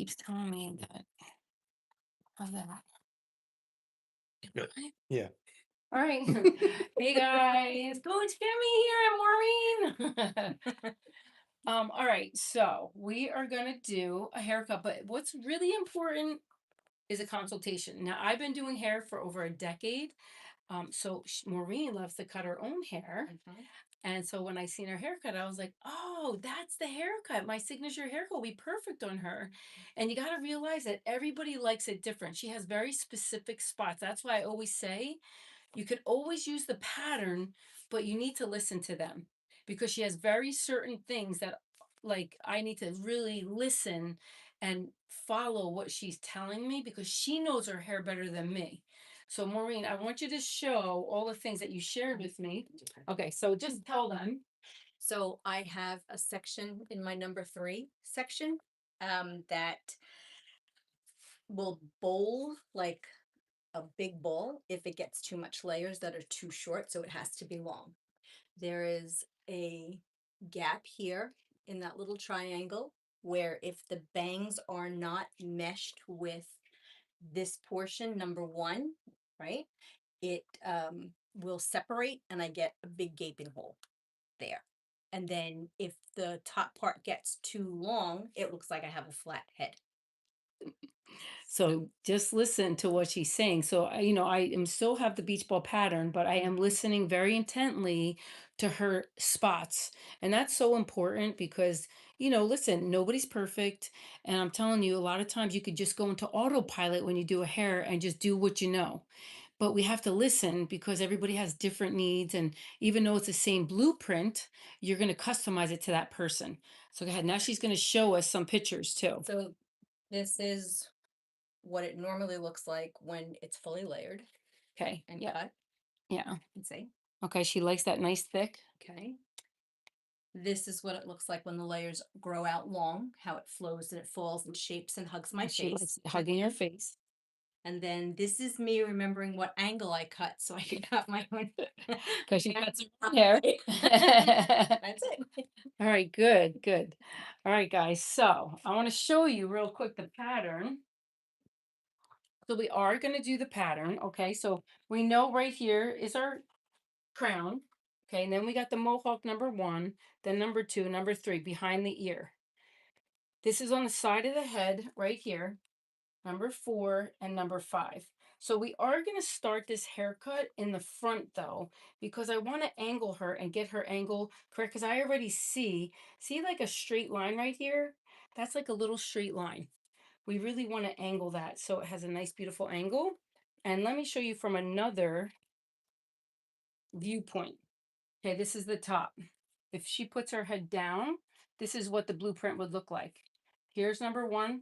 keeps telling me that. How's that? Good. Right? Yeah. All right. Hey guys, Coach Kimmy here. I'm Maureen. All right, so we are gonna do a haircut, but what's really important is a consultation. Now, I've been doing hair for over a decade. Maureen loves to cut her own hair. And so when I seen her haircut, I was like, oh, that's the haircut. My signature haircut will be perfect on her. And you got to realize that everybody likes it different. She has very specific spots. That's why I always say you could always use the pattern, but you need to listen to them because she has very certain things that, like, I need to really listen and follow what she's telling me because she knows her hair better than me. So, Maureen, I want you to show all the things that you shared with me. Okay, so just tell them. So I have a section in my number 3 section that will bowl like a big bowl if it gets too much layers that are too short, so it has to be long. There is a gap here in that little triangle where if the bangs are not meshed with this portion, number 1, right, it will separate and I get a big gaping hole there. And then if the top part gets too long, it looks like I have a flat head. So just listen to what she's saying. So I am still have the beach ball pattern, but I am listening very intently to her spots. And that's so important because, listen, nobody's perfect. And I'm telling you, a lot of times you could just go into autopilot when you do a hair and just do what you know. But we have to listen because everybody has different needs. And even though it's the same blueprint, you're going to customize it to that person. So go ahead. Now she's going to show us some pictures too. So this is what it normally looks like when it's fully layered Okay. and Yeah. cut. Yeah. And see, Okay, she likes that nice thick. okay. This is what it looks like when the layers grow out long, how it flows and it falls and shapes and hugs my She face. likes hugging your face. And then this is me remembering what angle I cut so I could cut my own. Because she cuts her own hair. That's it. All right, good, good. All right, guys. So I want to show you real quick the pattern. So we are going to do the pattern. Okay, so we know right here is our crown. Okay, and then we got the mohawk number 1, then number 2, number 3 behind the ear. This is on the side of the head right here. Number 4 and number 5. So we are going to start this haircut in the front though, because I want to angle her and get her angle correct. Because I already see like a straight line right here. That's like a little straight line. We really want to angle that so it has a nice, beautiful angle. And let me show you from another viewpoint. Okay, this is the top. If she puts her head down, this is what the blueprint would look like. Here's number 1,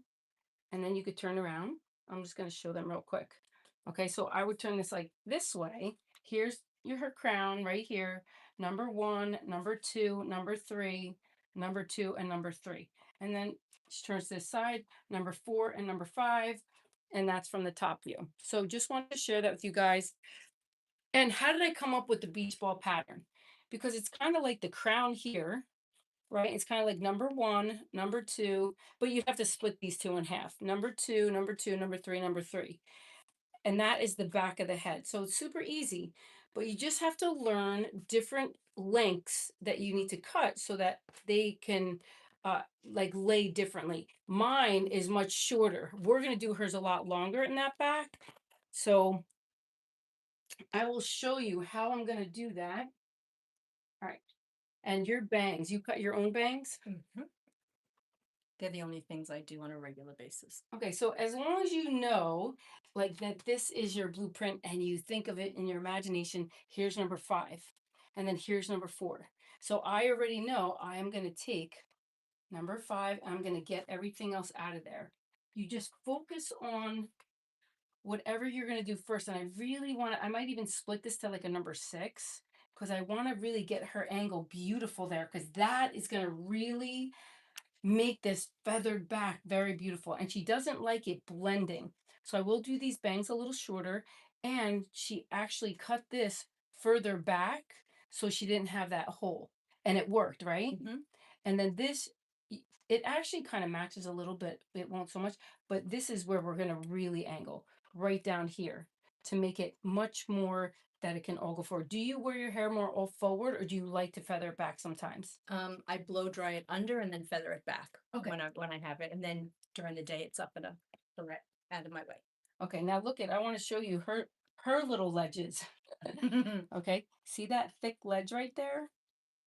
and then you could turn around. I'm just going to show them real quick. Okay, so I would turn this like this way. Here's her crown right here. Number 1, number 2, number 3, number 2, and number 3. And then she turns this side, number 4 and number 5. And that's from the top view. So just wanted to share that with you guys. And how did I come up with the beach ball pattern? Because it's kind of like the crown here, right? It's kind of like number 1, number 2, but you have to split these two in half. Number 2, number 2, number 3, number 3. And that is the back of the head. So it's super easy, but you just have to learn different lengths that you need to cut so that they can like lay differently. Mine is much shorter. We're going to do hers a lot longer in that back. So I will show you how I'm going to do that. All right. And your bangs, you cut your own bangs? Mhm. They're the only things I do on a regular basis. Okay, so as long as you know, like that this is your blueprint and you think of it in your imagination, here's number 5, and then here's number 4. So I already know I am going to take number 5, and I'm going to get everything else out of there. You just focus on whatever you're going to do first. And I really want to, I might even split this to like a number 6 because I want to really get her angle beautiful there because that is going to really make this feathered back very beautiful. And she doesn't like it blending. So I will do these bangs a little shorter. And she actually cut this further back so she didn't have that hole. And it worked, right? Mhm. And then this, it actually kind of matches a little bit. It won't so much, but this is where we're going to really angle right down here to make it much more that it can all go forward. Do you wear your hair more all forward or do you like to feather it back sometimes? I blow dry it under and then feather it back Okay. when I have it, and then during the day it's up in the right out of my way. Okay, now look at, I want to show you her little ledges. Okay, see that thick ledge right there?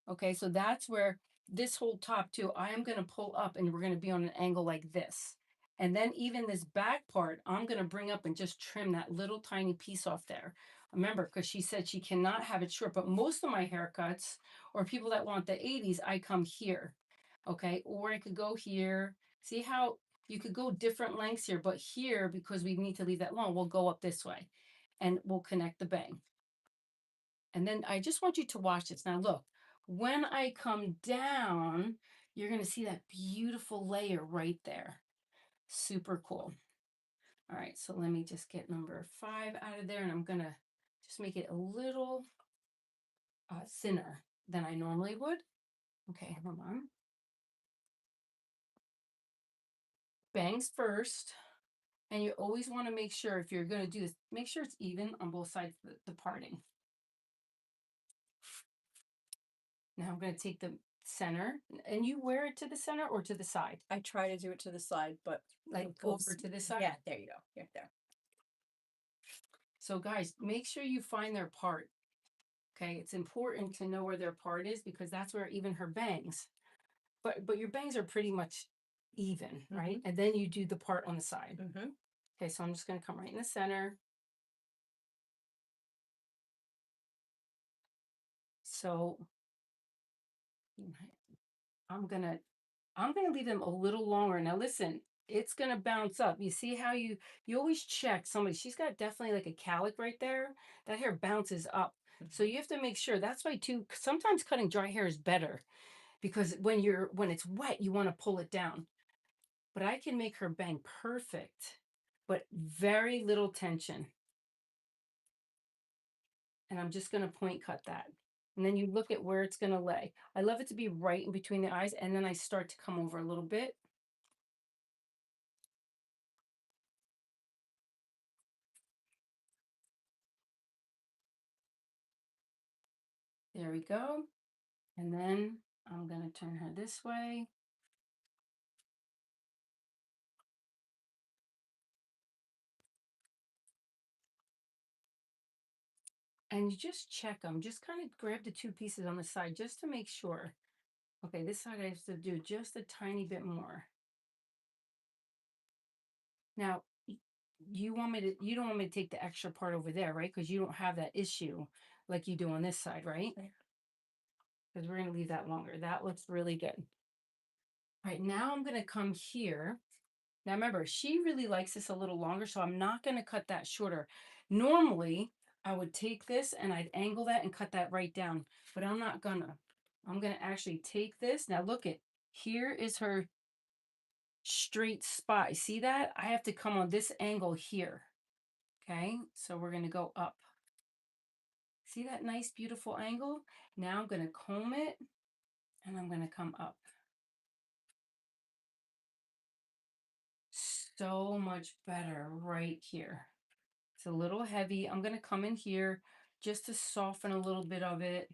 Okay, so that's where this whole top too, I am going to pull up and we're going to be on an angle like this. And then even this back part, I'm going to bring up and just trim that little tiny piece off there. Remember, because she said she cannot have it short, but most of my haircuts or people that want the 80s, I come here. Okay, or I could go here. See how you could go different lengths here, but here, because we need to leave that long, we'll go up this way and we'll connect the bang. And then I just want you to watch this. Now look, when I come down, you're going to see that beautiful layer right there. Super cool. All right, so let me just get number 5 out of there, and I'm going to just make it a little thinner than I normally would. Okay, hold on. Bangs first. And you always want to make sure, if you're going to do this, make sure it's even on both sides of the parting. Now I'm going to take the center, and you wear it to the center or to the side? I try to do it to the side, but Like it goes- over to this side? Yeah, there you go. Here, there. So guys, make sure you find their part. Okay, it's important to know where their part is because that's where even her bangs. But your bangs are pretty much even, right? And then you do the part on the side. Okay, so I'm just going to come right in the center. So I'm gonna leave them a little longer. Now listen, it's gonna bounce up. You see how you always check somebody. She's got definitely like a calic right there. That hair bounces up. So you have to make sure. That's why too, sometimes cutting dry hair is better because when it's wet, you want to pull it down. But I can make her bang perfect, but very little tension. And I'm just gonna point cut that. And then you look at where it's gonna lay. I love it to be right in between the eyes, and then I start to come over a little bit. There we go. And then I'm going to turn her this way. And you just check them. Just kind of grab the 2 pieces on the side just to make sure. Okay, this side I have to do just a tiny bit more. Now, you don't want me to take the extra part over there, right? Because you don't have that issue like you do on this side, right? Because we're going to leave that longer. That looks really good. All right, now I'm going to come here. Now remember, she really likes this a little longer, so I'm not going to cut that shorter. Normally, I would take this and I'd angle that and cut that right down, but I'm not gonna. I'm gonna actually take this. Now look at, here is her straight spot. See that? I have to come on this angle here. Okay, so we're gonna go up. See that nice, beautiful angle? Now I'm gonna comb it and I'm gonna come up. So much better right here. It's a little heavy. I'm going to come in here just to soften a little bit of it.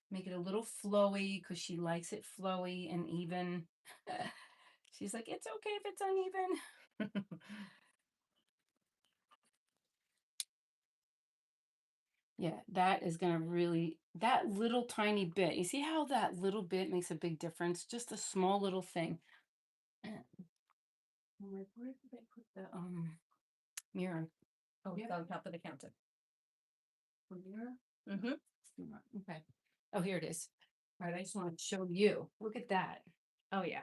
Make it a little flowy because she likes it flowy and even. She's like, it's okay if it's uneven. Yeah, that is going to really, that little tiny bit. You see how that little bit makes a big difference? Just a small little thing. Where did I put the mirror? Oh, it's on top of the counter. Mirror? Okay. Oh, here it is. All right, I just want to show you. Look at that. Oh yeah.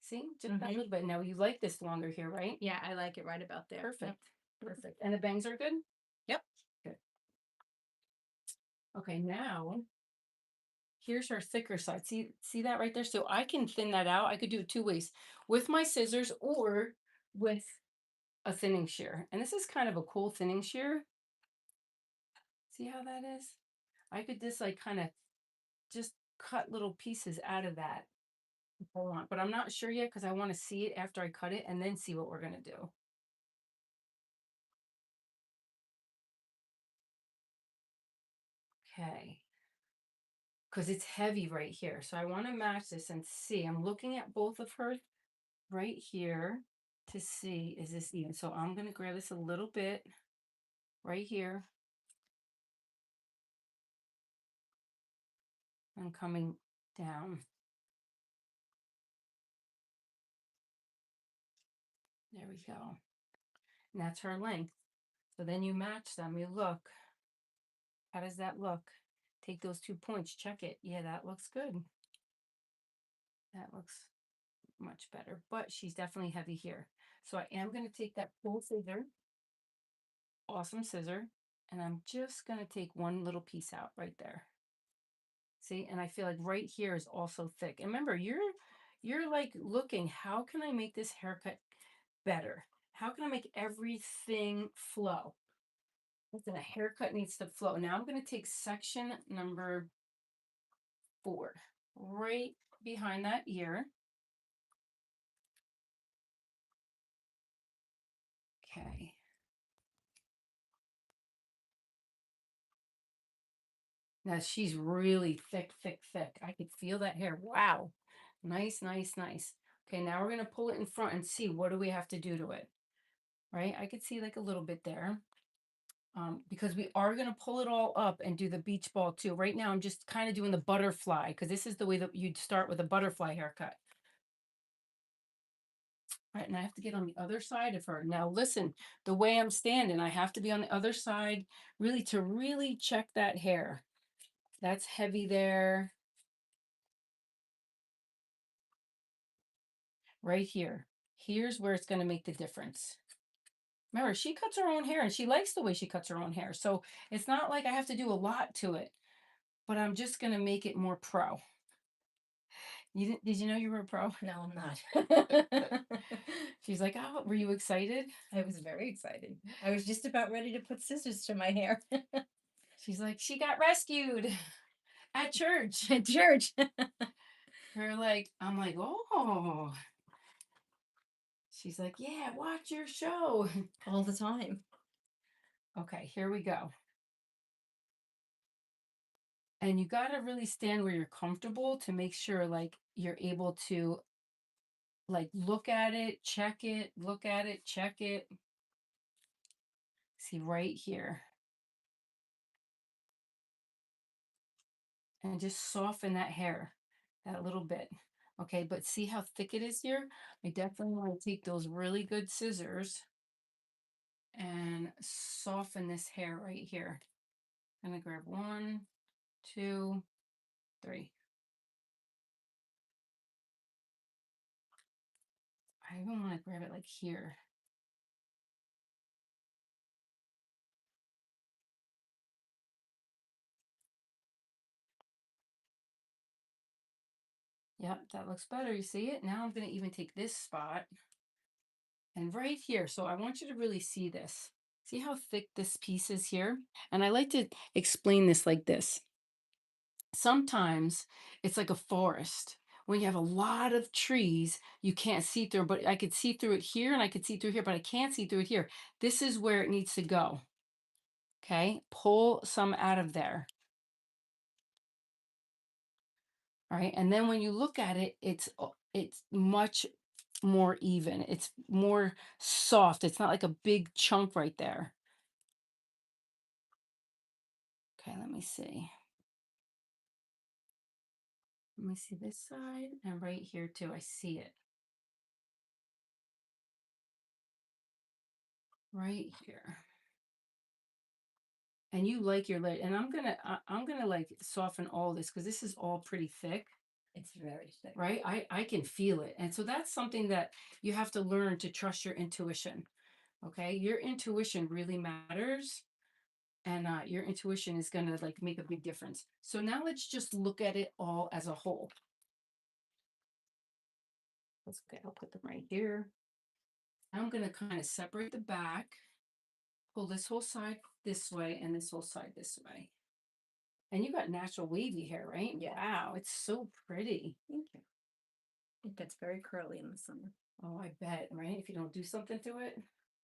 See, just that little bit. Now you like this longer here, right? Yeah, I like it right about there. Perfect. Yep. Perfect. And the bangs are good? Yep. Good. Okay, now here's her thicker side. See that right there? So I can thin that out. I could do it 2 ways, with my scissors or with a thinning shear. And this is kind of a cool thinning shear. See how that is? I could just like kind of just cut little pieces out of that. Hold on, but I'm not sure yet because I want to see it after I cut it and then see what we're going to do. Okay. Because it's heavy right here. So I want to match this and see. I'm looking at both of her right here to see, is this even? So I'm going to grab this a little bit right here. I'm coming down. There we go. And that's her length. So then you match them. You look. How does that look? Take those 2 points. Check it. Yeah, that looks good. That looks much better. But she's definitely heavy here. So I am going to take that full scissor. Awesome scissor. And I'm just going to take one little piece out right there. See, and I feel like right here is also thick. And remember, you're like looking, how can I make this haircut better? How can I make everything flow? Listen, a haircut needs to flow. Now I'm going to take section number 4, right behind that ear. Okay. Now she's really thick, thick, thick. I could feel that hair. Wow. Nice, nice, nice. Okay, now we're going to pull it in front and see what do we have to do to it. Right? I could see like a little bit there. Because we are going to pull it all up and do the beach ball too. Right now, I'm just kind of doing the butterfly because this is the way that you'd start with a butterfly haircut. All right, and I have to get on the other side of her. Now, listen, the way I'm standing, I have to be on the other side really to really check that hair. That's heavy there. Right here. Here's where it's going to make the difference. Remember, she cuts her own hair and she likes the way she cuts her own hair. So it's not like I have to do a lot to it, but I'm just going to make it more pro. Did you know you were a pro? No, I'm not. She's like, oh, were you excited? I was very excited. I was just about ready to put scissors to my hair. She's like, she got rescued at church. At church. I'm like, oh. She's like, yeah, watch your show. All the time. Okay, here we go. And you got to really stand where you're comfortable to make sure like you're able to like look at it, check it, look at it, check it. See right here. And just soften that hair that little bit. Okay, but see how thick it is here? I definitely want to take those really good scissors and soften this hair right here. I'm gonna grab 1, 2, 3. I even want to grab it like here. Yep, that looks better. You see it? Now I'm going to even take this spot and right here. So I want you to really see this. See how thick this piece is here? And I like to explain this like this. Sometimes it's like a forest. When you have a lot of trees, you can't see through, but I could see through it here and I could see through here, but I can't see through it here. This is where it needs to go. Okay, pull some out of there. All right, and then when you look at it, it's much more even. It's more soft. It's not like a big chunk right there. Okay, let me see. Let me see this side and right here too. I see it. Right here. And you like your lid, and I'm gonna like soften all this because this is all pretty thick. It's very thick. Right? I can feel it. And so that's something that you have to learn to trust your intuition. Okay, your intuition really matters. And your intuition is going to like make a big difference. So now let's just look at it all as a whole. That's okay. I'll put them right here. I'm going to kind of separate the back, pull this whole side this way and this whole side this way. And you got natural wavy hair, right? Yeah. Wow, it's so pretty. Thank you. It gets very curly in the summer. Oh, I bet, right? If you don't do something to it.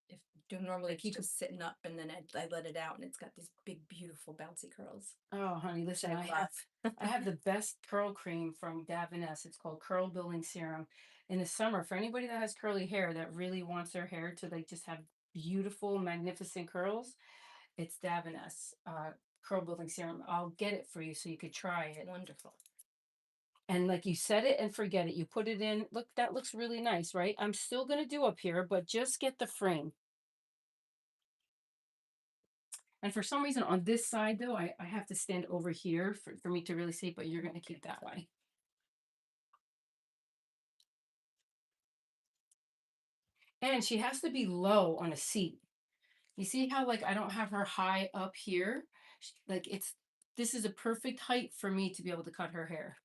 If do normally keep it's just sitting up and then I let it out and it's got these big, beautiful bouncy curls. Oh, honey, listen, I I have the best curl cream from Davines. It's called Curl Building Serum. In the summer, for anybody that has curly hair that really wants their hair to like just have beautiful, magnificent curls, it's Davines Curl Building Serum. I'll get it for you so you could try it. Wonderful. And like you set it and forget it. You put it in. Look, that looks really nice, right? I'm still going to do up here, but just get the frame. And for some reason on this side, though, I have to stand over here for me to really see, but you're going to keep that way. And she has to be low on a seat. You see how like I don't have her high up here? Like this is a perfect height for me to be able to cut her hair.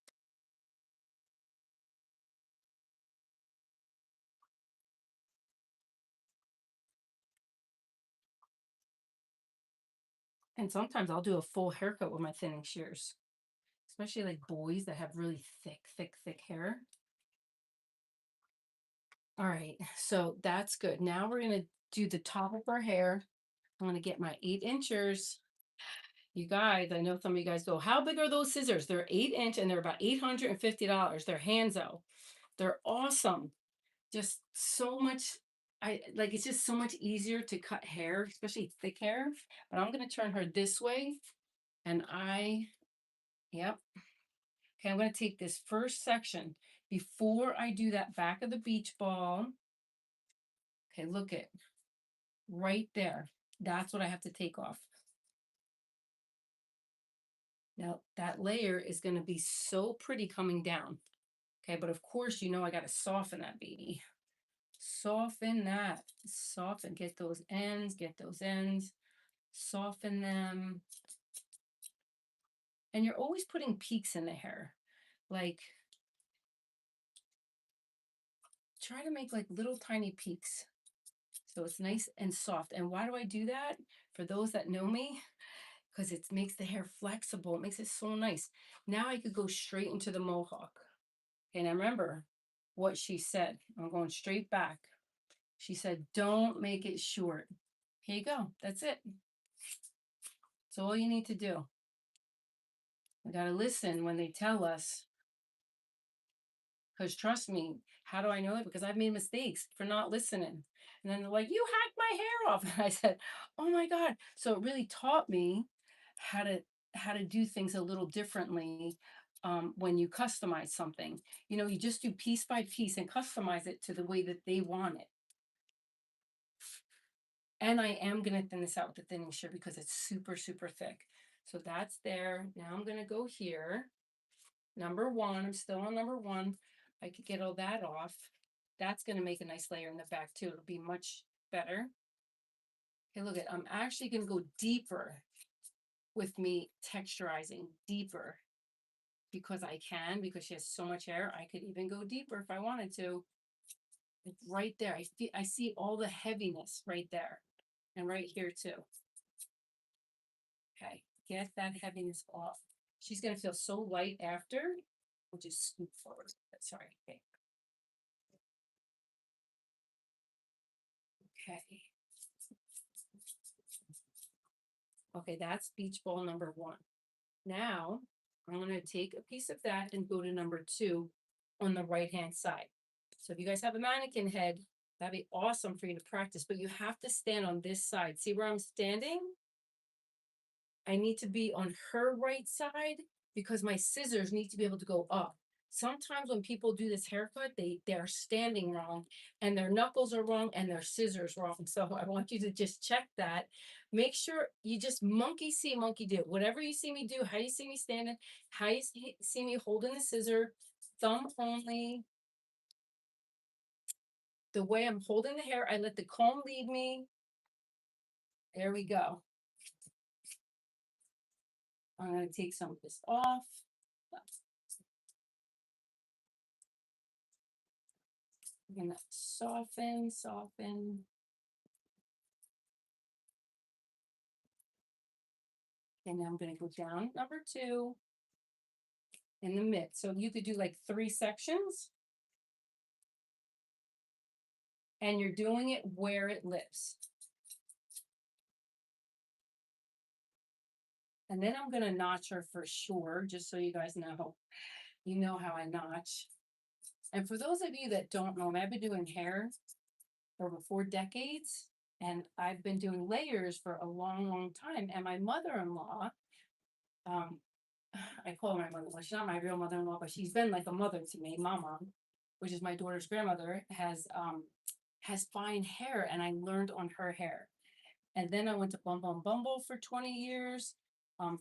And sometimes I'll do a full haircut with my thinning shears, especially like boys that have really thick hair. All right, so that's good. Now we're going to do the top of her hair. I'm going to get my 8 inchers. You guys, I know some of you guys go, how big are those scissors? They're 8-inch and they're about $850. They're Hanzo. They're awesome. Just so much, it's just so much easier to cut hair, especially thick hair. But I'm going to turn her this way and yep. Okay, I'm going to take this first section before I do that back of the beach ball. Okay, look at right there. That's what I have to take off. Now that layer is going to be so pretty coming down. Okay, but of course, you know, I got to soften that baby. Soften that. Soften. Get those ends. Soften them. And you're always putting peaks in the hair. Like, try to make like little tiny peaks. So it's nice and soft. And why do I do that? For those that know me, because it makes the hair flexible. It makes it so nice. Now I could go straight into the mohawk. And I remember what she said. I'm going straight back. She said, don't make it short. Here you go. That's it. That's all you need to do. We got to listen when they tell us. Because trust me, how do I know it? Because I've made mistakes for not listening. And then they're like, you hacked my hair off. And I said, oh my God. So it really taught me how to do things a little differently when you customize something. You know, you just do piece by piece and customize it to the way that they want it. And I am going to thin this out with the thinning shear because it's super, super thick. So that's there. Now I'm going to go here. Number 1, I'm still on number 1. I could get all that off. That's going to make a nice layer in the back too. It'll be much better. Okay, look at, I'm actually going to go deeper with me texturizing deeper because I can, because she has so much hair. I could even go deeper if I wanted to. It's right there. I see all the heaviness right there and right here too. Okay, get that heaviness off. She's going to feel so light after. We'll just scoop forward. Sorry. Okay. Okay. Okay, that's beach ball number 1. Now, I'm going to take a piece of that and go to number 2 on the right-hand side. So if you guys have a mannequin head, that'd be awesome for you to practice, but you have to stand on this side. See where I'm standing? I need to be on her right side because my scissors need to be able to go up. Sometimes when people do this haircut, they're standing wrong and their knuckles are wrong and their scissors wrong. So I want you to just check that. Make sure you just monkey see, monkey do. Whatever you see me do, how you see me standing, how you see me holding the scissor, thumb only. The way I'm holding the hair, I let the comb lead me. There we go. I'm going to take some of this off. I'm going to soften. And now I'm going to go down number 2 in the mid. So you could do like 3 sections. and you're doing it where it lives. And then I'm gonna notch her for sure, just so you guys know. You know how I notch. And for those of you that don't know, I've been doing hair for over 4 decades, and I've been doing layers for a long, long time. And my mother-in-law, um, I call her my mother-in-law. She's not my real mother-in-law, but she's been like a mother to me. Mama, which is my daughter's grandmother, has fine hair, and I learned on her hair. And then I went to Bum Bum Bumble for 20 years,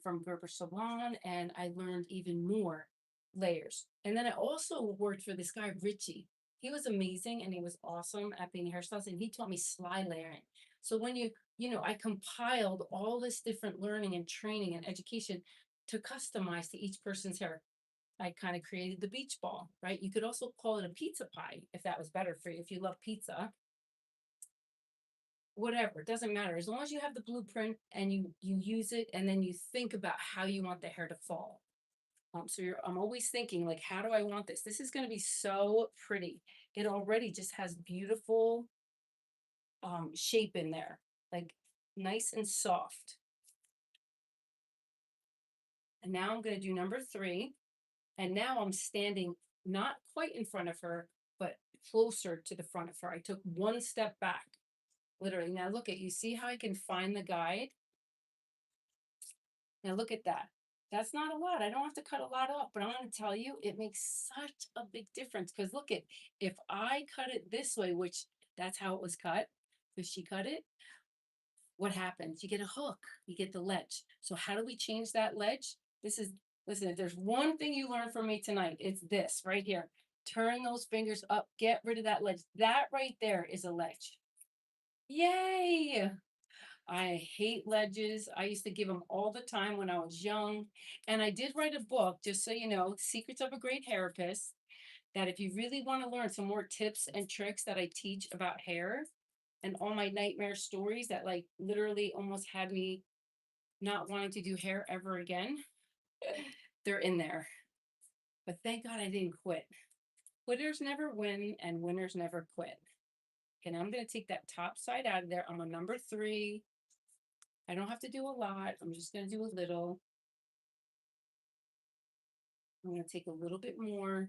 from Gerber Salon, and I learned even more layers. And then I also worked for this guy, Richie. He was amazing and he was awesome at being a hairstylist, and he taught me sly layering. So when I compiled all this different learning and training and education to customize to each person's hair. I kind of created the beach ball, right? You could also call it a pizza pie if that was better for you, if you love pizza. Whatever, it doesn't matter. As long as you have the blueprint and you use it, and then you think about how you want the hair to fall. I'm always thinking, like, how do I want this? This is going to be so pretty. It already just has beautiful shape in there, like nice and soft. And now I'm going to do number 3. And now I'm standing not quite in front of her, but closer to the front of her. I took one step back, literally. Now look at, you see how I can find the guide? Now look at that. That's not a lot. I don't have to cut a lot off, but I'm going to tell you, it makes such a big difference. Because look at, if I cut it this way, which that's how it was cut, because she cut it, what happens? You get a hook, you get the ledge. So how do we change that ledge? Listen, if there's one thing you learned from me tonight, it's this right here. Turn those fingers up, get rid of that ledge. That right there is a ledge. Yay! I hate ledges. I used to give them all the time when I was young. And I did write a book, just so you know, Secrets of a Great Hairpist, that if you really want to learn some more tips and tricks that I teach about hair and all my nightmare stories that like literally almost had me not wanting to do hair ever again, they're in there. But thank God I didn't quit. Quitters never win and winners never quit. Okay, now I'm going to take that top side out of there. I'm on number 3. I don't have to do a lot. I'm just going to do a little. I'm going to take a little bit more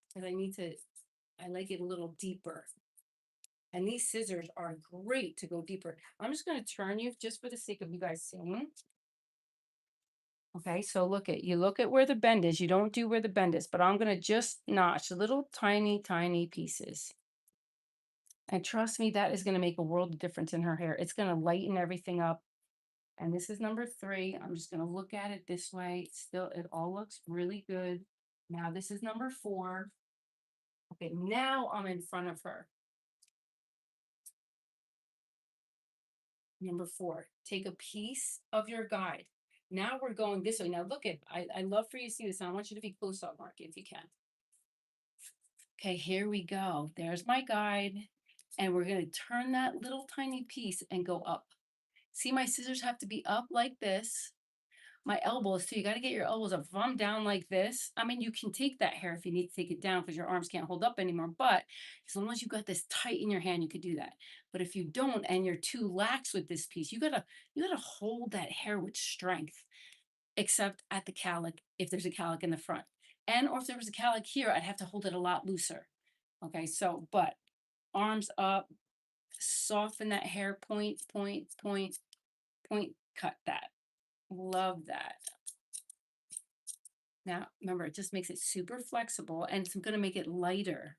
because I like it a little deeper. And these scissors are great to go deeper. I'm just going to turn you just for the sake of you guys seeing. Okay, so look at where the bend is. You don't do where the bend is, but I'm going to just notch little tiny, tiny pieces. And trust me, that is going to make a world of difference in her hair. It's going to lighten everything up. And this is number 3. I'm just going to look at it this way. Still, it all looks really good. Now this is number 4. Okay, now I'm in front of her. Number 4, take a piece of your guide. Now we're going this way. Now look at, I love for you to see this. I want you to be close up, Mark, if you can. Okay, here we go. There's my guide. And we're going to turn that little tiny piece and go up. See, my scissors have to be up like this. My elbows too. You got to get your elbows up. If I'm down like this, I mean, you can take that hair if you need to take it down because your arms can't hold up anymore. But as long as you got this tight in your hand, you could do that. But if you don't and you're too lax with this piece, you gotta hold that hair with strength, except at the cowlick if there's a cowlick in the front. And or if there was a cowlick here, I'd have to hold it a lot looser. Okay, so but arms up, soften that hair, point, point, point, point, cut that. Love that. Now, remember, it just makes it super flexible and it's going to make it lighter.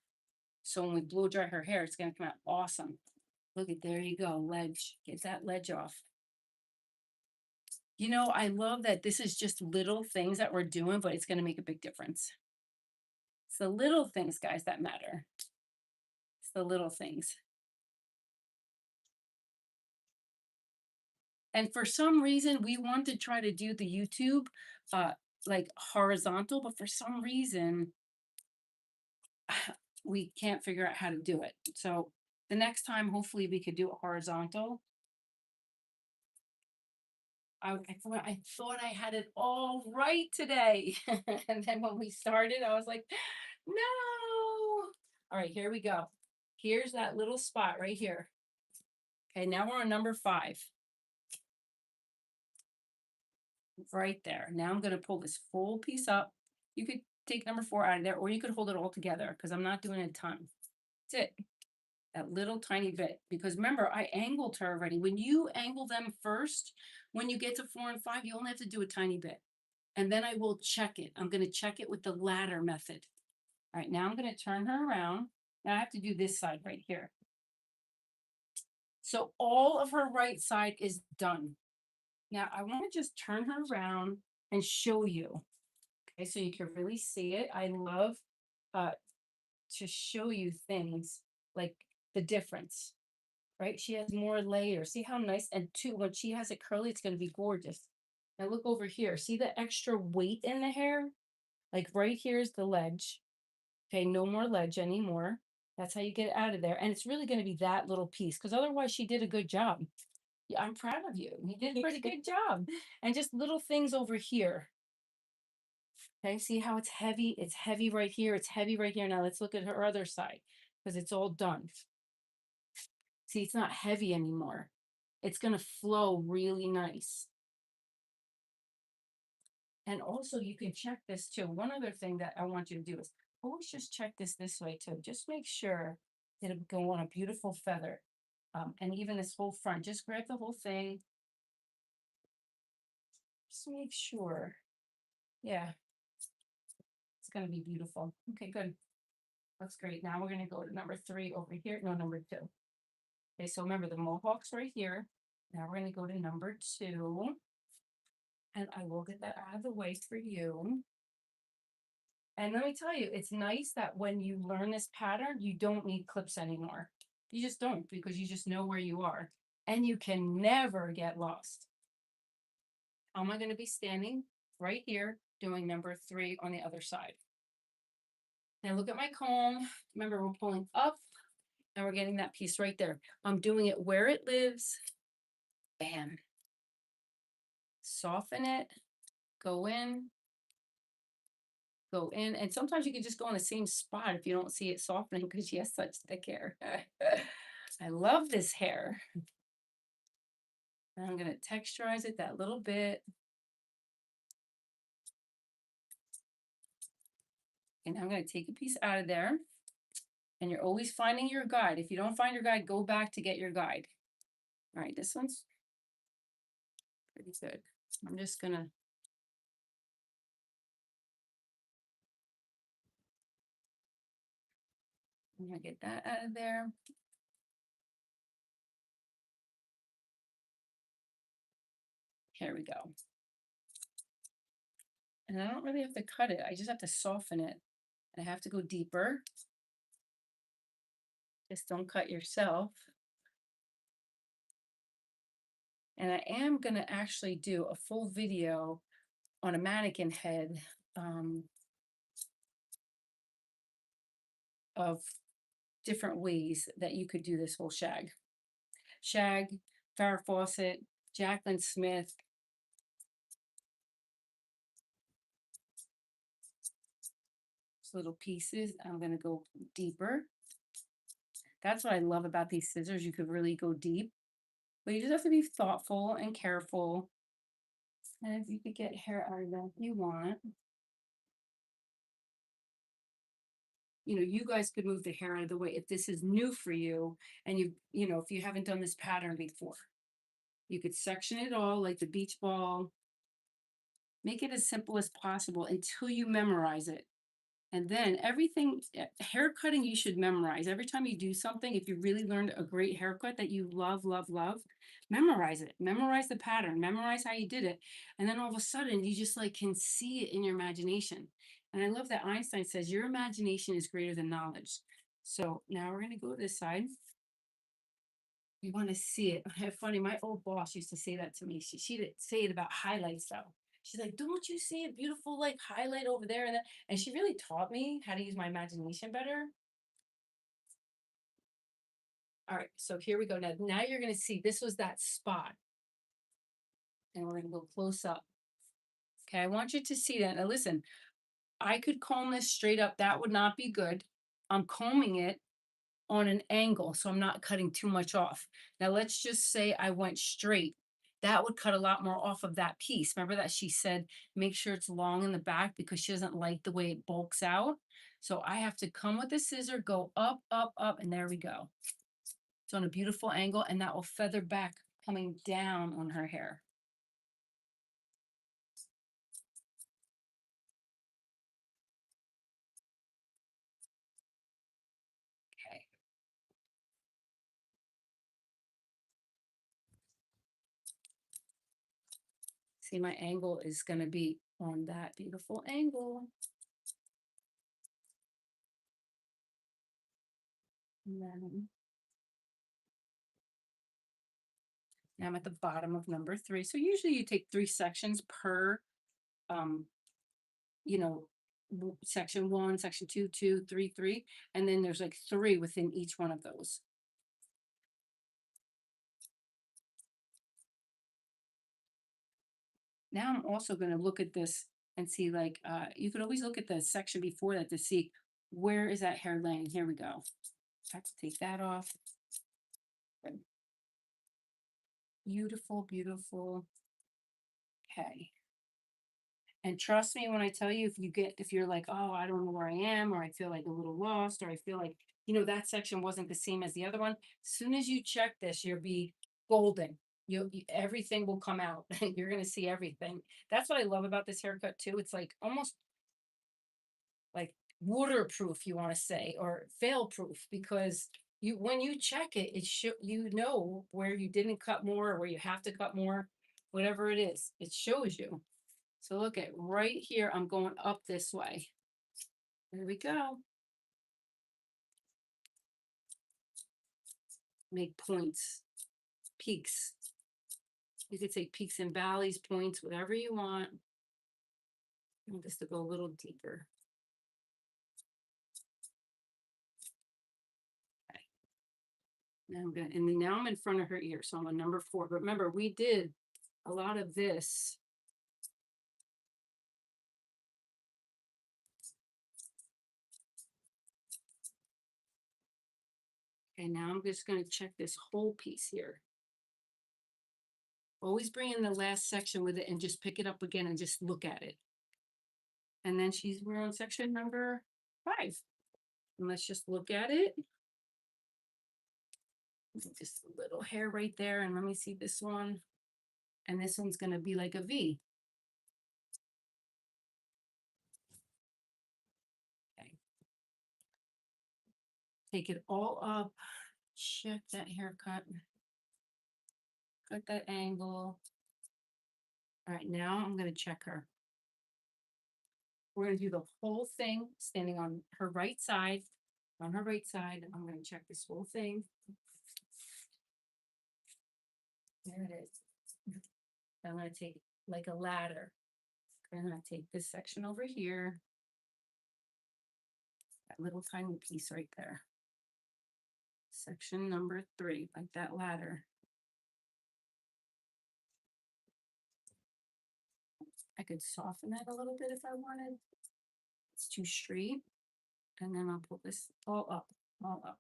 So when we blow dry her hair, it's going to come out awesome. Look at, there you go, ledge. Get that ledge off. You know, I love that this is just little things that we're doing, but it's going to make a big difference. It's the little things, guys, that matter. It's the little things. And for some reason, we want to try to do the YouTube like horizontal, but for some reason, we can't figure out how to do it. So the next time, hopefully we could do it horizontal. I thought I had it all right today. And then when we started, I was like, no. All right, here we go. Here's that little spot right here. Okay, now we're on number 5. Right there. Now I'm gonna pull this full piece up. You could take number 4 out of there, or you could hold it all together because I'm not doing a ton. That's it. That little tiny bit. Because remember, I angled her already. When you angle them first, when you get to 4 and 5, you only have to do a tiny bit. And then I will check it. I'm gonna check it with the ladder method. All right, now I'm gonna turn her around. Now I have to do this side right here. So all of her right side is done. Now I want to just turn her around and show you. Okay, so you can really see it. I love uh to show you things like the difference, right? She has more layers. See how nice, and two, when she has it curly, it's gonna be gorgeous. Now look over here. See the extra weight in the hair? Like right here is the ledge. Okay, no more ledge anymore. That's how you get it out of there. And it's really going to be that little piece because otherwise she did a good job. Yeah, I'm proud of you. You did a pretty good job. And just little things over here. Okay, see how it's heavy? It's heavy right here. It's heavy right here. Now let's look at her other side because it's all done. See, it's not heavy anymore. It's going to flow really nice. And also you can check this too. One other thing that I want you to do is always just check this way too. Just make sure that it go on a beautiful feather. And even this whole front, just grab the whole thing. Just make sure. Yeah. It's going to be beautiful. Okay, good. That's great. Now we're going to go to number 3 over here. No, number 2. Okay, so remember the mohawk's right here. Now we're going to go to number 2. And I will get that out of the way for you. And let me tell you, it's nice that when you learn this pattern, you don't need clips anymore. You just don't, because you just know where you are. And you can never get lost. How am I going to be standing right here doing number 3 on the other side? Now look at my comb. Remember, we're pulling up and we're getting that piece right there. I'm doing it where it lives. Bam. Soften it. Go in. Go in, and sometimes you can just go in the same spot if you don't see it softening because she has such thick hair. I love this hair. And I'm going to texturize it that little bit. And I'm going to take a piece out of there. And you're always finding your guide. If you don't find your guide, go back to get your guide. All right, this one's pretty good. I'm just going to get that out of there. Here we go. And I don't really have to cut it. I just have to soften it. I have to go deeper. Just don't cut yourself. And I am going to actually do a full video on a mannequin head of different ways that you could do this whole shag. Shag, Farrah Fawcett, Jacqueline Smith. Little pieces. I'm going to go deeper. That's what I love about these scissors. You could really go deep, but you just have to be thoughtful and careful. And if you could get hair out of that you want, you know, you guys could move the hair out of the way if this is new for you and you know, if you haven't done this pattern before. You could section it all like the beach ball. Make it as simple as possible until you memorize it. And then everything, hair cutting, you should memorize. Every time you do something, if you really learned a great haircut that you love, love, love, memorize it. Memorize the pattern. Memorize how you did it. And then all of a sudden, you just like can see it in your imagination. And I love that Einstein says, your imagination is greater than knowledge. So now we're going to go to this side. You want to see it. Funny, my old boss used to say that to me. She'd say it about highlights though. She's like, don't you see a beautiful like highlight over there? And she really taught me how to use my imagination better. All right, so here we go. Now you're going to see this was that spot. And we're going to go close up. Okay, I want you to see that. Now listen, I could comb this straight up. That would not be good. I'm combing it on an angle, so I'm not cutting too much off. Now let's just say I went straight. That would cut a lot more off of that piece. Remember that she said, make sure it's long in the back because she doesn't like the way it bulks out. So I have to come with the scissor, go up, up, up, and there we go. It's on a beautiful angle, and that will feather back coming down on her hair. Okay. See, my angle is going to be on that beautiful angle. And then now I'm at the bottom of number 3. So usually you take 3 sections per, you know, section 1, section 2, 2, 3, 3, and then there's like 3 within each one of those. Now I'm also going to look at this and see, like, you could always look at the section before that to see where is that hair laying. Here we go. I have to take that off. Good. Beautiful, beautiful. Okay. And trust me when I tell you, if you're like, oh, I don't know where I am, or I feel like a little lost, or I feel like, that section wasn't the same as the other one. As soon as you check this, you'll be golden. Everything will come out. You're going to see everything. That's what I love about this haircut too. It's like almost like waterproof, you want to say, or fail proof, because when you check it, you know where you didn't cut more or where you have to cut more, whatever it is, it shows you. So look at right here, I'm going up this way. There we go. Make points, peaks. You could say peaks and valleys, points, whatever you want. I want this to go a little deeper. Okay. Now I'm in front of her ear, so I'm on number 4. But remember, we did a lot of this. Okay, now I'm just going to check this whole piece here. Always bring in the last section with it and just pick it up again and just look at it. And then we're on section number 5. And let's just look at it. Just a little hair right there. And let me see this one. And this one's going to be like a V. Okay. Take it all up. Check that haircut. Cut that angle. All right, now I'm going to check her. We're going to do the whole thing standing on her right side. On her right side, I'm going to check this whole thing. There it is. I'm going to take like a ladder. I'm going to take this section over here. That little tiny piece right there. Section number 3, like that ladder. I could soften that a little bit if I wanted. It's too straight. And then I'll pull this all up, all up.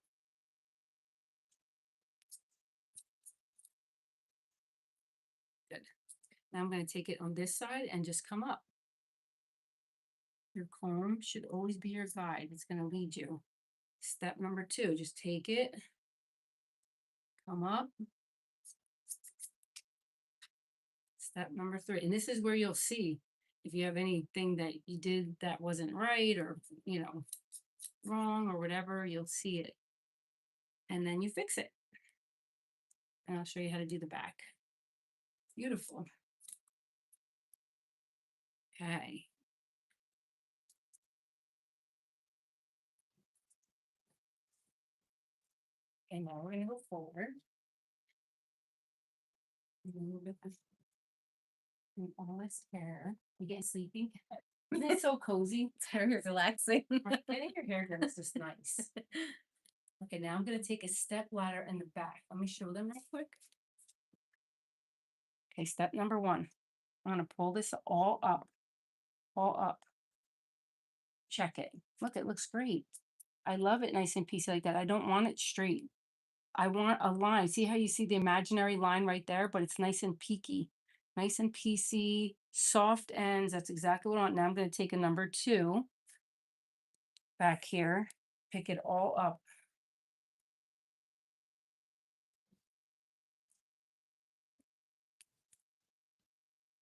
Good. Now I'm going to take it on this side and just come up. Your comb should always be your guide. It's going to lead you. Step number 2, just take it, come up. Step number 3, and this is where you'll see if you have anything that you did that wasn't right or, wrong or whatever, you'll see it. And then you fix it. And I'll show you how to do the back. Beautiful. Okay. And now we're going to go forward. A little bit of all this hair. You getting sleepy? It's so cozy. It's very relaxing. Getting your hair done is just nice. Okay, now I'm going to take a step ladder in the back. Let me show them real quick. Okay, step number 1. I'm going to pull this all up. All up. Check it. Look, it looks great. I love it nice and piecey like that. I don't want it straight. I want a line. See how you see the imaginary line right there, but it's nice and peaky, nice and piecey, soft ends. That's exactly what I want. Now I'm going to take a number 2 back here, pick it all up.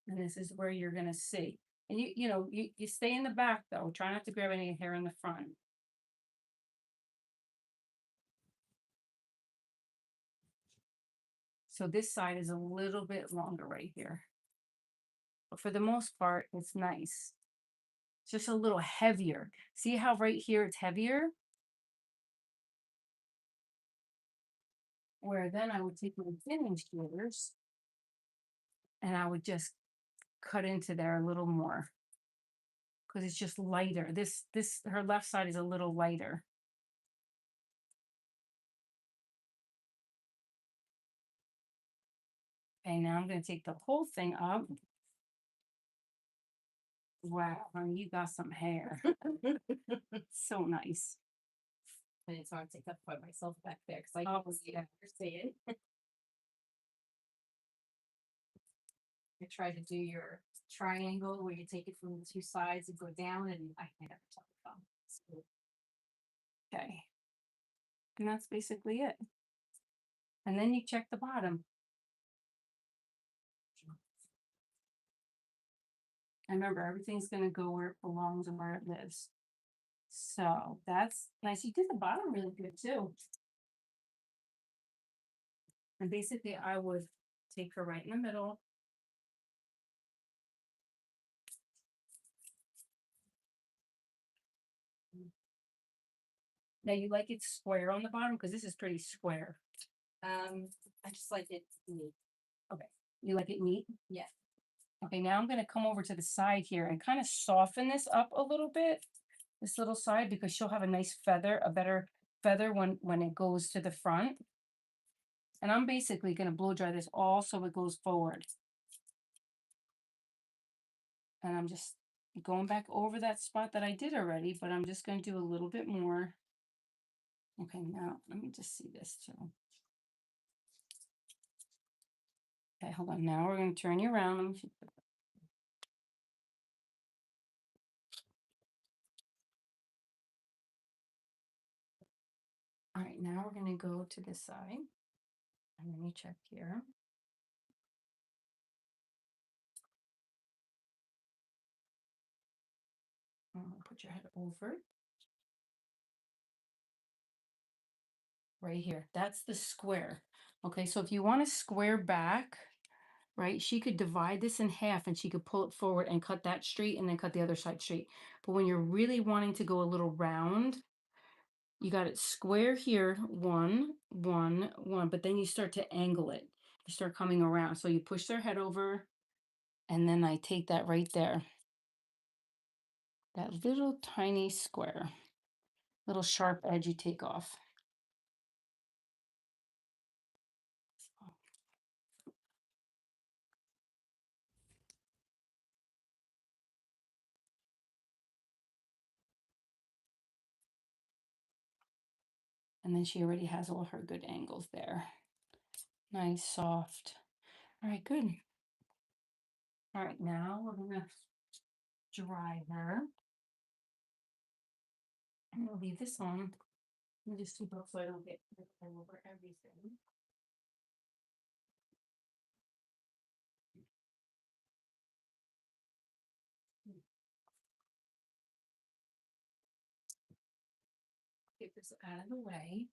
And this is where you're going to see. And you stay in the back though. Try not to grab any hair in the front. So this side is a little bit longer right here. But for the most part, it's nice. It's just a little heavier. See how right here it's heavier? Where then I would take my thinning shears and I would just cut into there a little more. Because it's just lighter. Her left side is a little lighter. Okay, now I'm going to take the whole thing up. Wow, honey, you got some hair. So nice. And it's hard to take up by myself back there because I Oh, can't see yeah. what you're saying. I try to do your triangle where you take it from the 2 sides and go down, and I can never tell the phone. So, Okay. And that's basically it. And then you check the bottom. And remember, everything's going to go where it belongs and where it lives. So that's nice. You did the bottom really good too. And basically, I would take her right in the middle. Now you like it square on the bottom because this is pretty square. I just like it neat. Okay. You like it neat? Yeah. Okay, now I'm going to come over to the side here and kind of soften this up a little bit, this little side, because she'll have a nice feather, a better feather when it goes to the front. And I'm basically going to blow dry this all so it goes forward. And I'm just going back over that spot that I did already, but I'm just going to do a little bit more. Okay, now let me just see this too. Okay, hold on. Now we're going to turn you around. Let me see. All right, now we're going to go to this side. And let me check here. Put your head over. Right here. That's the square. Okay, so if you want to square back, right, she could divide this in half and she could pull it forward and cut that straight and then cut the other side straight. But when you're really wanting to go a little round, you got it square here, 1, 1, 1, but then you start to angle it. You start coming around. So you push their head over and then I take that right there. That little tiny square, little sharp edge you take off. And then she already has all her good angles there. Nice, soft. All right, good. All right, now we're gonna dry her. And we'll leave this on. Let me just keep up so I don't get all over everything. Get this out of the way.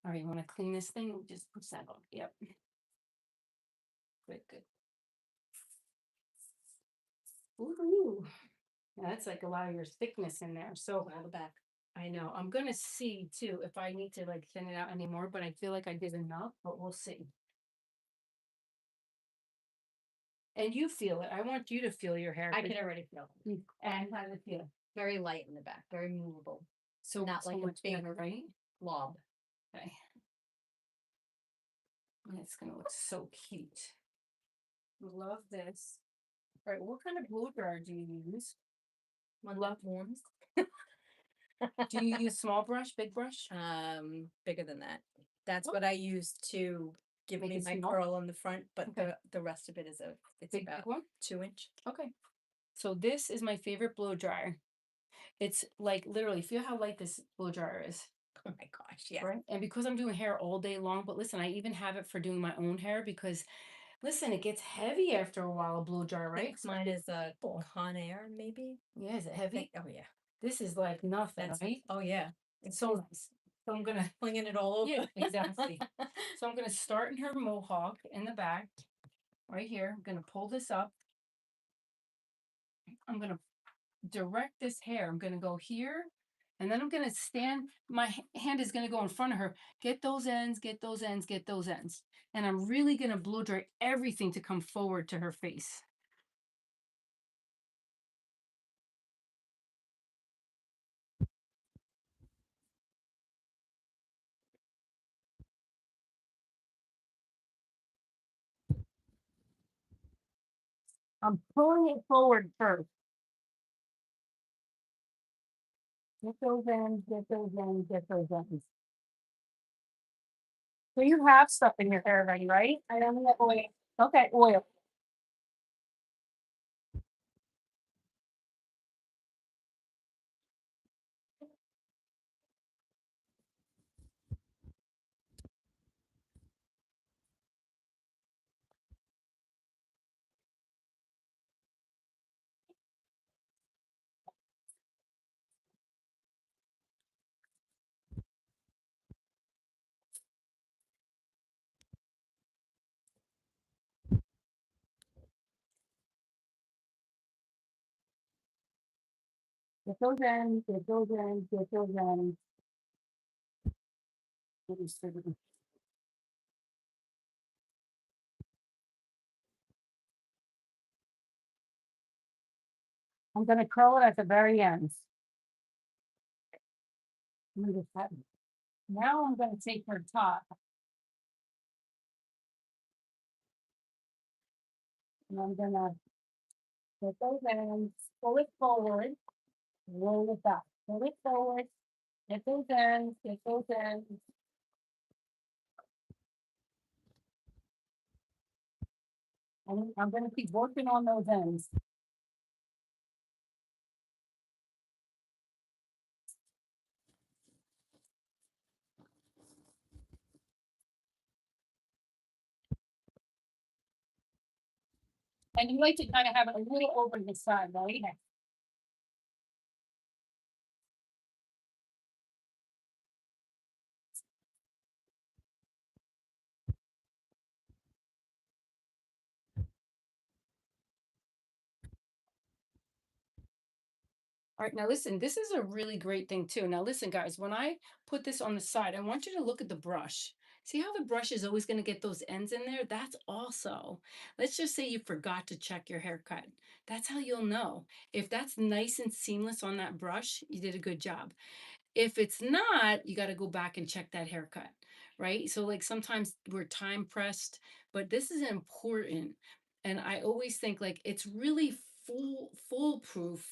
All right, you want to clean this thing? Just put that on. Yep. Good, good. Ooh, yeah, that's like a lot of your thickness in there. So All the back. I know. I'm gonna see too if I need to like thin it out anymore, but I feel like I did enough, but we'll see. And you feel it. I want you to feel your hair. I can already feel it. And how does it feel? Very light in the back, very movable. So Not so like a much big better, right? blob. Okay. And it's gonna look so cute. Love this. All right, what kind of blow dryer do you use? One love ones. Do you use small brush, big brush? Bigger than that. That's Oh. what I use to give Make me it my small? curl on the front, but Okay. the rest of it is it's Big about one? 2 inch. Okay. So this is my favorite blow dryer. It's like literally, feel how light this blow dryer is. Oh my gosh, yeah. Right. And because I'm doing hair all day long, but listen, I even have it for doing my own hair because listen, it gets heavy after a while, a blow dryer, I right? think mine is a Conair, maybe. Yeah, is it I heavy? think, oh yeah, This is like nothing, that's right? oh yeah, It's so nice. So I'm gonna flinging it all over. yeah, exactly. So I'm gonna start in her mohawk in the back, right here. I'm gonna pull this up. I'm gonna direct this hair. I'm gonna go here, and then I'm gonna stand. My hand is gonna go in front of her. Get those ends, get those ends, get those ends. And I'm really gonna blow dry everything to come forward to her face. I'm pulling it forward first. Get those ends, get those ends, get those ends. So you have stuff in your hair already, right? I don't need oil. Okay, oil. Get those ends, get those ends, get those ends. I'm gonna curl it at the very end. Let me just have it. Now I'm gonna take her top. And I'm gonna get those ends, pull it forward, roll it back, pull it forward, get those ends, get those ends. And I'm gonna keep working on those ends. And you like to kind of have it a little over the side, right? All right, now listen, this is a really great thing too. Now listen, guys, when I put this on the side, I want you to look at the brush. See how the brush is always going to get those ends in there? That's also, let's just say you forgot to check your haircut. That's how you'll know. If that's nice and seamless on that brush, you did a good job. If it's not, you got to go back and check that haircut, right? So like sometimes we're time pressed, but this is important. And I always think like it's really foolproof.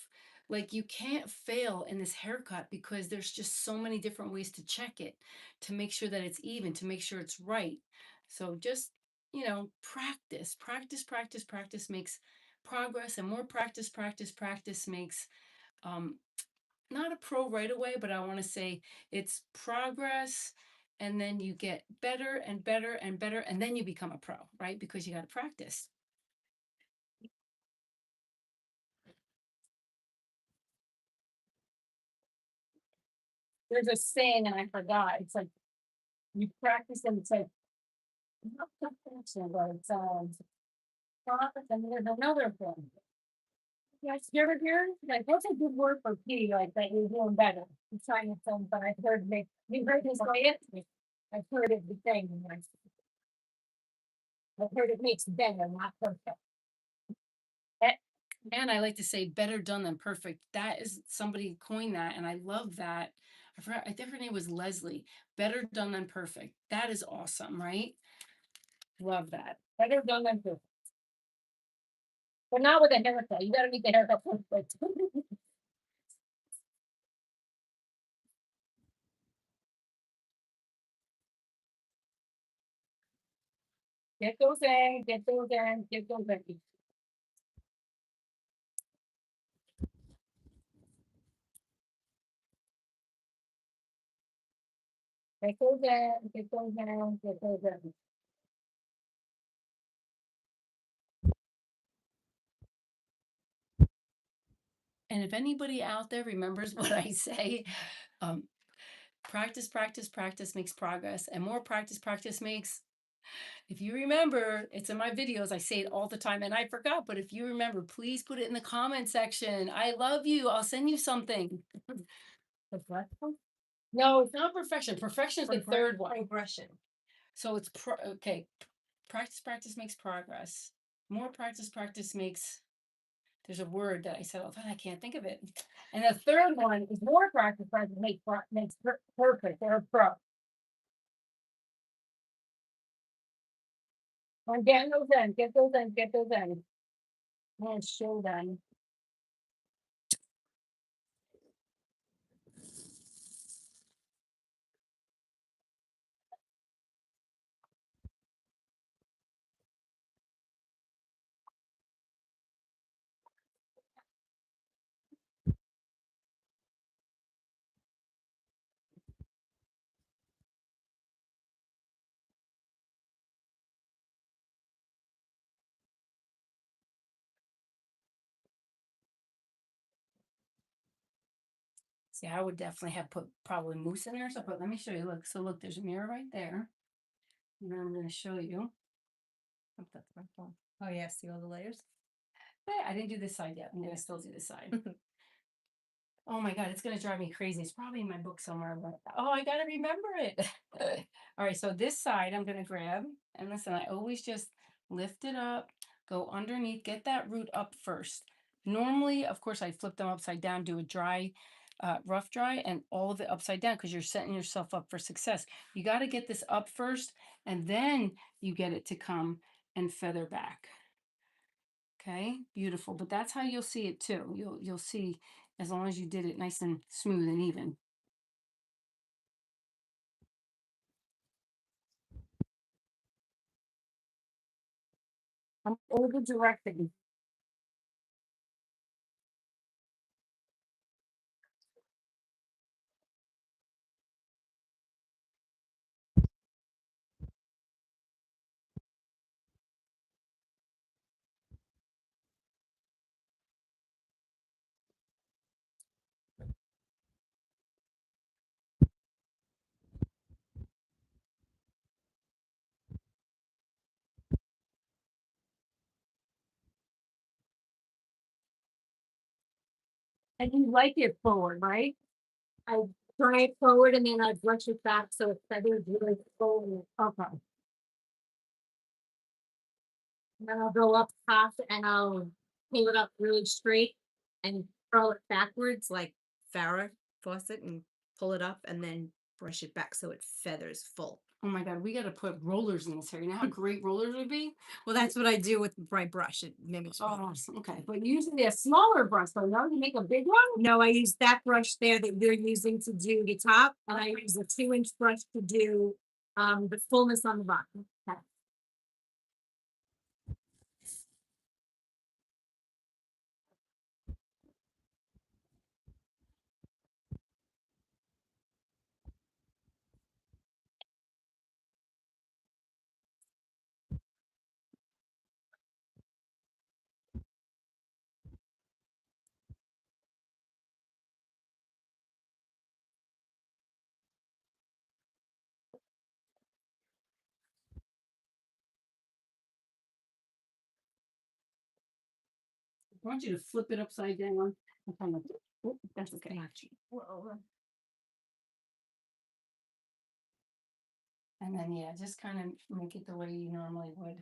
Like you can't fail in this haircut because there's just so many different ways to check it, to make sure that it's even, to make sure it's right. So just, practice, practice, practice, practice makes progress, and more practice, practice, practice makes um, not a pro right away, but I want to say it's progress. And then you get better and better and better. And then you become a pro, right? Because you got to practice. There's a saying, and I forgot. It's like you practice and it's like, not perfection, but it's, progress, and there's another thing. Yes, you ever hear? Like, what's a good word for P? Like that you're doing better. I'm trying to think, but I've heard me. You heard me say it? I've heard it the thing. I've heard it makes better, not perfect. And I like to say better done than perfect. That is somebody coined that, and I love that. I forgot, I think her name was Leslie. Better done than perfect. That is awesome, right? Love that. Better done than perfect. But not with a haircut. You gotta make the haircut perfect. Get those in, get those in, get those in. Get those in, get those in, get those in. And if anybody out there remembers what I say, um, practice, practice, practice makes progress, and more practice makes. If you remember, it's in my videos. I say it all the time, and I forgot. But if you remember, please put it in the comment section. I love you. I'll send you something. Perfection? No, it's not perfection. Perfection is the third one. Progression. So it's okay. Practice, practice makes progress. More practice makes. There's a word that I said, oh, I can't think of it. And the third one is more practice makes perfect. They're pro. I'm getting those in. Get those in. Get those in. I'm gonna show them. See, I would definitely have put probably mousse in there. So, but let me show you. Look, so look, there's a mirror right there. And then I'm going to show you. Hope that's my phone. Oh yeah, see all the layers? Hey, I didn't do this side yet. I'm going to still do this side. Oh my God, it's going to drive me crazy. It's probably in my book somewhere, but oh, I got to remember it. All right, so this side I'm going to grab. And listen, I always just lift it up, go underneath, get that root up first. Normally, of course, I flip them upside down, do a dry, rough dry, and all of it upside down because you're setting yourself up for success. You got to get this up first, and then you get it to come and feather back. Okay, beautiful. But that's how you'll see it too. You'll see as long as you did it nice and smooth and even. I'm over directing. And you like it forward, right? I dry it forward and then I brush it back so it feathers really forward. Okay. And then I'll go up top and I'll pull it up really straight And curl it backwards like Farrah Fawcett and pull it up and then brush it back so it feathers full. Oh my God, we got to put rollers in this hair. You know how great rollers would be? Well, that's what I do with my brush. It mimics Oh, rollers. okay. But usually a smaller brush, though. No, you make a big one. No, I use that brush there that you're using to do the top, and I use a 2-inch brush to do the fullness on the bottom. Okay. I want you to flip it upside down. Oh, that's okay. Whoa. And then, yeah, just kind of make it the way you normally would.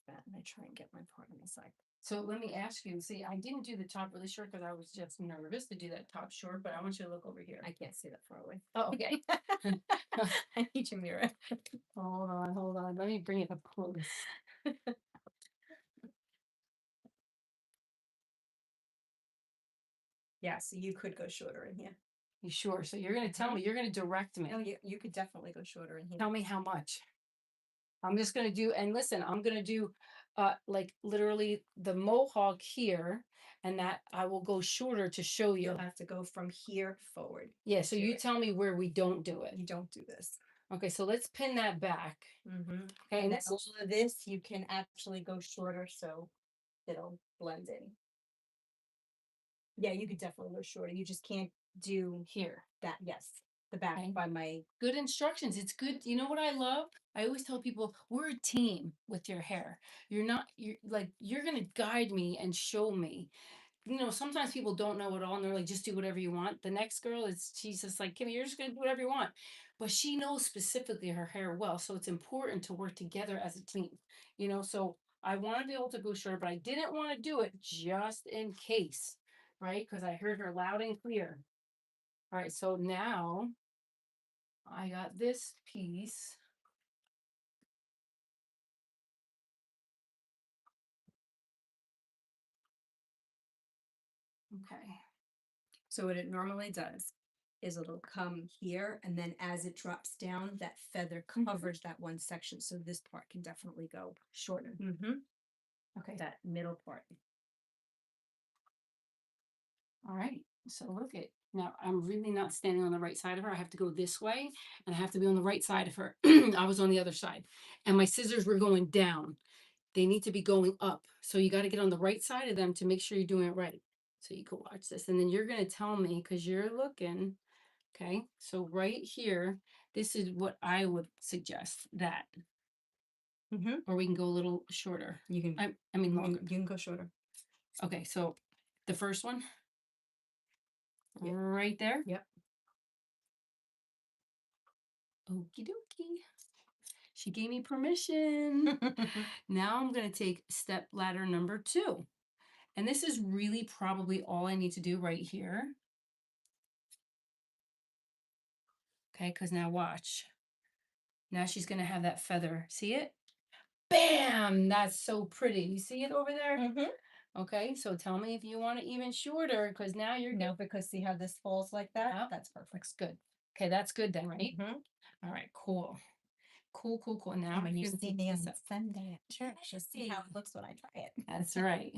And I try and get my part on the side. So let me ask you, see, I didn't do the top really short because I was just nervous to do that top short, but I want you to look over here. I can't see that far away. Oh, okay. I need your mirror. Hold on. Let me bring it up close. Yeah, so you could go shorter in here. You sure? So you're going to tell me, you're going to direct me. No, you could definitely go shorter in here. Tell me how much. I'm just gonna do, and listen, I'm gonna do like literally the mohawk here, and that I will go shorter to show you. You'll have to go from here forward. Yeah, so to you it. tell me where we don't do it. You don't do this. Okay, so let's pin that back. Mm-hmm. Okay, And then this all of this, you can actually go shorter so it'll blend in. Yeah, you could definitely go shorter. You just can't do here. that. Yes, the back Okay. by my. Good instructions. It's good. You know what I love? I always tell people we're a team with your hair. You're like, you're gonna guide me and show me. You know, sometimes people don't know it all and they're like, just do whatever you want. The next girl she's just like, Kimmy, you're just gonna do whatever you want. But she knows specifically her hair well. So it's important to work together as a team. You know, so I want to be able to go short, but I didn't want to do it just in case, right? Because I heard her loud and clear. All right, so now I got this piece. Okay. So what it normally does is it'll come here, and then as it drops down, that feather covers that one section. So this part can definitely go shorter. Mm-hmm. Okay. That middle part. All right. So look at now. I'm really not standing on the right side of her. I have to go this way, and I have to be on the right side of her. I was on the other side, and my scissors were going down. They need to be going up. So you got to get on the right side of them to make sure you're doing it right. So you can watch this, and then you're going to tell me because you're looking. Okay. So right here, this is what I would suggest that, Mm-hmm. or we can go a little shorter. You can. I mean You longer. can go shorter. Okay. So the first one. Yeah. Right there. Yep. Okie dokie. She gave me permission. Now I'm going to take step ladder number 2. And this is really probably all I need to do right here. Okay, because now watch. Now she's going to have that feather. See it? Bam! That's so pretty. You see it over there? Mm-hmm. Okay, so tell me if you want it even shorter, because now you're No, because see how this falls like that? Yep. That's perfect. Looks good. Okay, that's good then, right? Mm-hmm. All right, cool. Cool. Now And when you you're gonna see take me on this up. Sunday at church, you'll see how it looks when I try it. That's right.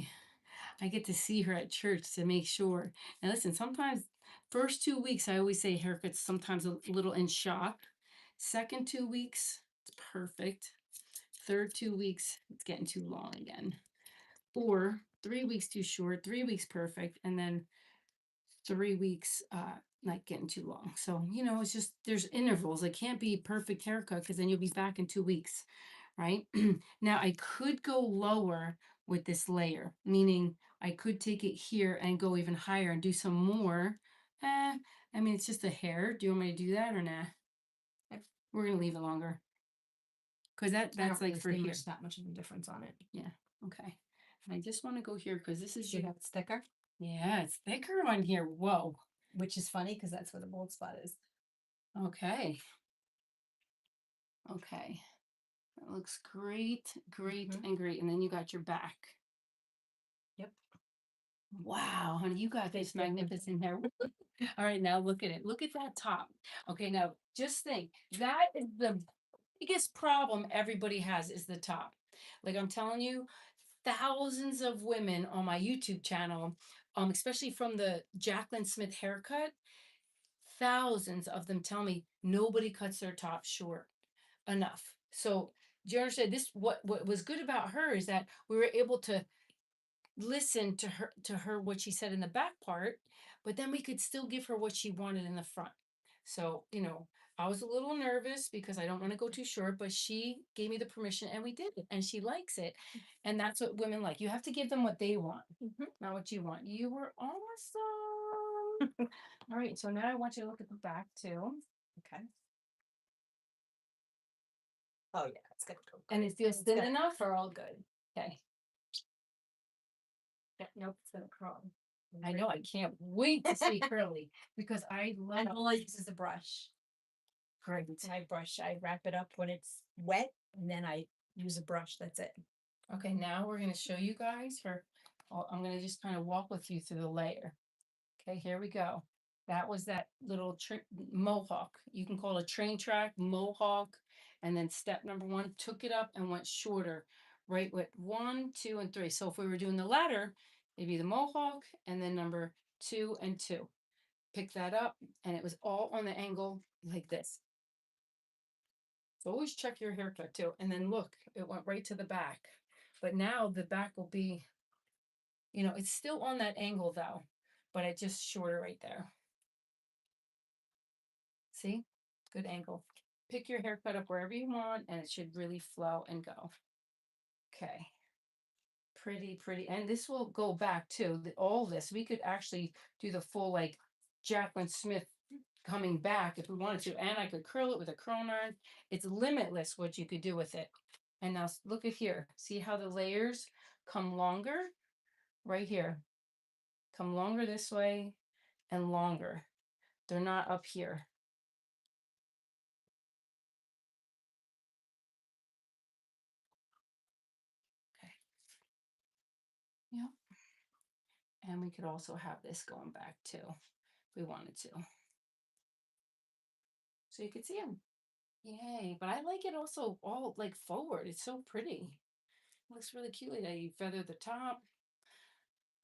I get to see her at church to make sure. Now, listen, sometimes first 2 weeks, I always say haircuts sometimes a little in shock. Second 2 weeks, it's perfect. Third 2 weeks, it's getting too long again. Or 3 weeks too short, 3 weeks perfect, and then 3 weeks like getting too long. So, you know, it's just there's intervals. It can't be perfect haircut because then you'll be back in 2 weeks, right? Now I could go lower with this layer, meaning I could take it here and go even higher and do some more. I mean, it's just a hair. Do you want me to do that or nah? We're gonna leave it longer. Because that's like for here. There's not much of a difference on it. Yeah. Okay. And I just want to go here because this is See how it's thicker? yeah, it's thicker on here. Whoa. Which is funny because that's where the bald spot is. Okay. Okay. That looks great, and great. And then you got your back. Yep. Wow, honey, you got this Big difference. magnificent hair. All right, now look at it. Look at that top. Okay, now just think that is the biggest problem everybody has is the top. Like I'm telling you, thousands of women on my YouTube channel, especially from the Jacqueline Smith haircut, thousands of them tell me nobody cuts their top short enough. So do you understand this? What was good about her is that we were able to listen to her what she said in the back part, but then we could still give her what she wanted in the front. So, you know, I was a little nervous because I don't want to go too short, but she gave me the permission and we did it and she likes it. And that's what women like. You have to give them what they want, not what you want. You were awesome. All right, so now I want you to look at the back too. Okay. Oh yeah, it's gonna go. And it feels thin enough? For all good. Okay. Yeah, nope, it's gonna curl. I know, I can't wait to see curly because I love And all I use is a brush. great. I wrap it up when it's wet, and then I use a brush. That's it. Okay, now we're going to show you guys her. I'm going to just kind of walk with you through the layer. Okay, here we go. That was that little mohawk. You can call it a train track, mohawk, And then step number 1, took it up and went shorter, right with 1, 2, and 3. So if we were doing the ladder, it'd be the mohawk and then number 2 and 2. Pick that up, and it was all on the angle like this. So always check your haircut too. And then look, it went right to the back. But now the back will be, it's still on that angle though, but it just shorter right there. See? Good angle. Pick your haircut up wherever you want, and it should really flow and go. Okay. Pretty, pretty. And this will go back too. All this, we could actually do the full like Jacqueline Smith coming back if we wanted to. And I could curl it with a curling iron. It's limitless what you could do with it. And now look at here. See how the layers come longer? Right here. Come longer this way and longer. They're not up here. Okay. Yep. And we could also have this going back too, if we wanted to. So you could see them. Yay. But I like it also all like forward. It's so pretty. It looks really cute. Like that. You feather the top.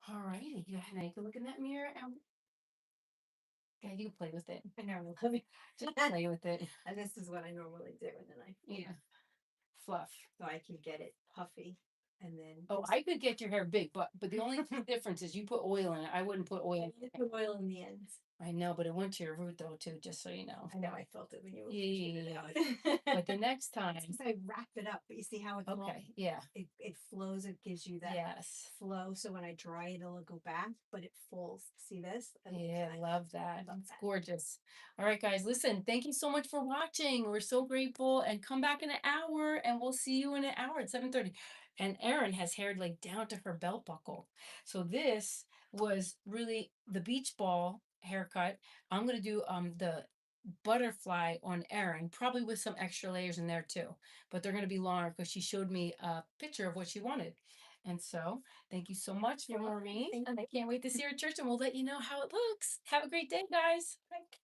All righty. Yeah, now you can look in that mirror and yeah, you can play with it. I know, I love it. Just play with it. And this is what I normally do, and then Yeah. Fluff. so I can get it puffy, and then Oh, I could get your hair big, but the only difference is you put oil in it. I wouldn't put oil. I put oil in the ends. I know, but it went to your root though too, just so you know. I know, I felt it when you were Yeah, pushing yeah, it yeah. out. But the next time, Since I wrap it up, but you see how it's long? okay, yeah, It flows, it gives you that yes, flow. So when I dry it, it'll go back, but it falls. See this? yeah, love that. love It's that. gorgeous. All right, guys, listen, thank you so much for watching. We're so grateful, and come back in an hour, and we'll see you in an hour at 7:30. And Erin has hair like down to her belt buckle. So this was really the beach ball haircut. I'm gonna do the butterfly on Erin, probably with some extra layers in there too. But they're gonna be longer because she showed me a picture of what she wanted. And so thank you so much for You're welcome. Maureen. Thank And I can't wait to see her at church, and we'll let you know how it looks. Have a great day, guys. Bye.